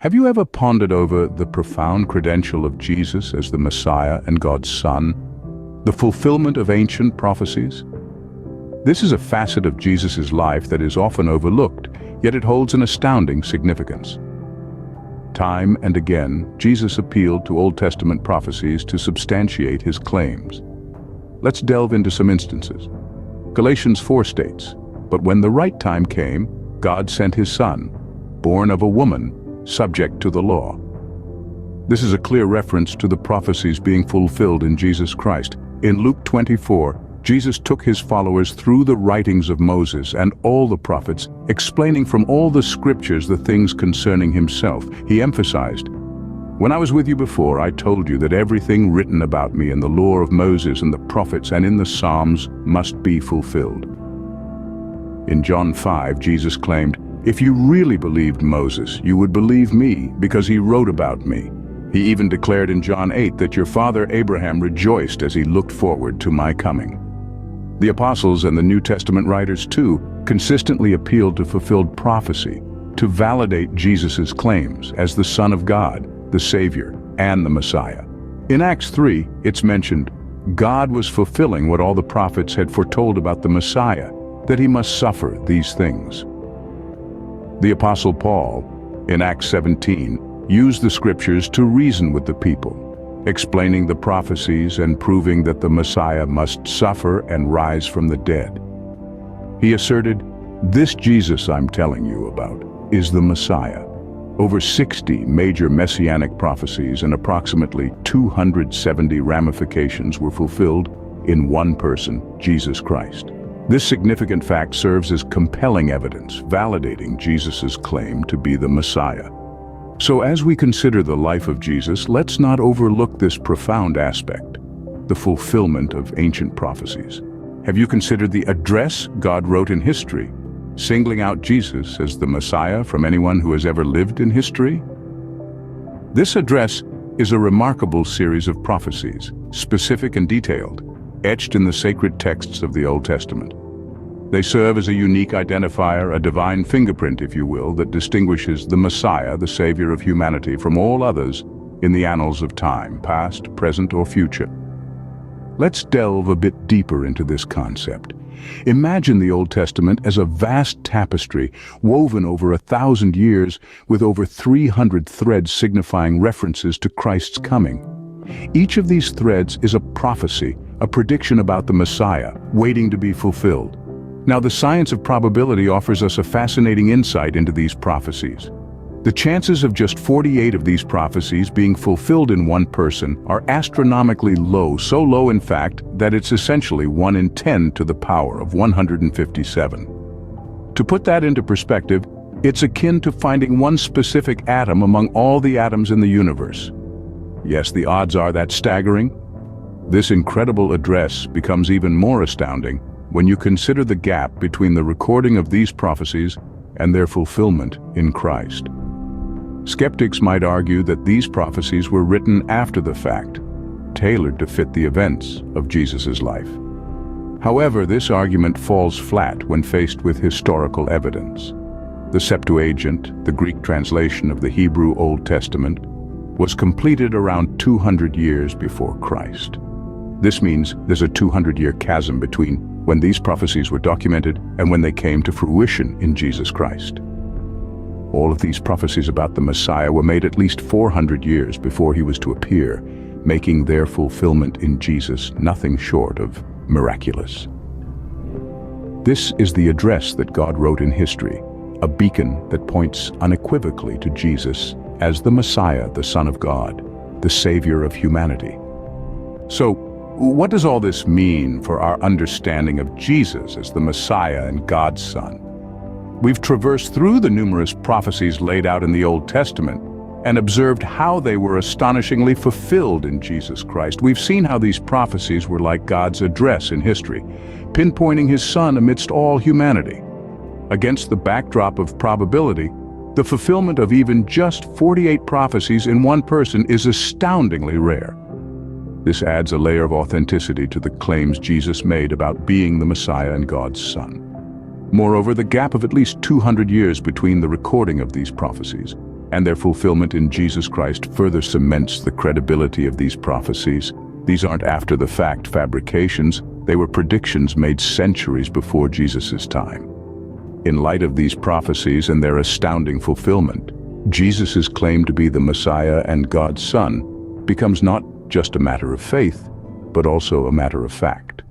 Have you ever pondered over the profound credential of Jesus as the Messiah and God's Son, the fulfillment of ancient prophecies? This is a facet of Jesus' life that is often overlooked, yet it holds an astounding significance. Time and again, Jesus appealed to Old Testament prophecies to substantiate his claims. Let's delve into some instances. Galatians 4 states, "But when the right time came, God sent his Son, born of a woman, subject to the law." This is a clear reference to the prophecies being fulfilled in Jesus Christ. In Luke 24, Jesus took his followers through the writings of Moses and all the prophets, explaining from all the scriptures the things concerning himself. He emphasized, "When I was with you before, I told you that everything written about me in the law of Moses and the prophets and in the Psalms must be fulfilled." In John 5, Jesus claimed, "If you really believed Moses, you would believe me, because he wrote about me." He even declared in John 8 that your father Abraham rejoiced as he looked forward to my coming. The apostles and the New Testament writers too consistently appealed to fulfilled prophecy, to validate Jesus' claims as the Son of God, the Savior, and the Messiah. In Acts 3, it's mentioned, God was fulfilling what all the prophets had foretold about the Messiah, that he must suffer these things. The Apostle Paul, in Acts 17, used the scriptures to reason with the people, explaining the prophecies and proving that the Messiah must suffer and rise from the dead. He asserted, "This Jesus I'm telling you about is the Messiah." Over 60 major messianic prophecies and approximately 270 ramifications were fulfilled in one person, Jesus Christ. This significant fact serves as compelling evidence, validating Jesus' claim to be the Messiah. So as we consider the life of Jesus, let's not overlook this profound aspect, the fulfillment of ancient prophecies. Have you considered the address God wrote in history, singling out Jesus as the Messiah from anyone who has ever lived in history? This address is a remarkable series of prophecies, specific and detailed, etched in the sacred texts of the Old Testament. They serve as a unique identifier, a divine fingerprint, if you will, that distinguishes the Messiah, the Savior of humanity, from all others in the annals of time, past, present, or future. Let's delve a bit deeper into this concept. Imagine the Old Testament as a vast tapestry woven over 1,000 years with over 300 threads signifying references to Christ's coming. Each of these threads is a prophecy, a prediction about the Messiah, waiting to be fulfilled. Now, the science of probability offers us a fascinating insight into these prophecies. The chances of just 48 of these prophecies being fulfilled in one person are astronomically low, so low in fact that it's essentially 1 in 10 to the power of 157. To put that into perspective, it's akin to finding one specific atom among all the atoms in the universe. Yes, the odds are that staggering. This incredible address becomes even more astounding when you consider the gap between the recording of these prophecies and their fulfillment in Christ. Skeptics might argue that these prophecies were written after the fact, tailored to fit the events of Jesus' life. However, this argument falls flat when faced with historical evidence. The Septuagint, the Greek translation of the Hebrew Old Testament, was completed around 200 years before Christ. This means there's a 200-year chasm between when these prophecies were documented and when they came to fruition in Jesus Christ. All of these prophecies about the Messiah were made at least 400 years before he was to appear, making their fulfillment in Jesus nothing short of miraculous. This is the address that God wrote in history, a beacon that points unequivocally to Jesus as the Messiah, the Son of God, the Savior of humanity. So, what does all this mean for our understanding of Jesus as the Messiah and God's Son? We've traversed through the numerous prophecies laid out in the Old Testament and observed how they were astonishingly fulfilled in Jesus Christ. We've seen how these prophecies were like God's address in history, pinpointing his Son amidst all humanity. Against the backdrop of probability, the fulfillment of even just 48 prophecies in one person is astoundingly rare. This adds a layer of authenticity to the claims Jesus made about being the Messiah and God's Son. Moreover, the gap of at least 200 years between the recording of these prophecies and their fulfillment in Jesus Christ further cements the credibility of these prophecies. These aren't after-the-fact fabrications, they were predictions made centuries before Jesus' time. In light of these prophecies and their astounding fulfillment, Jesus' claim to be the Messiah and God's Son becomes not just a matter of faith, but also a matter of fact.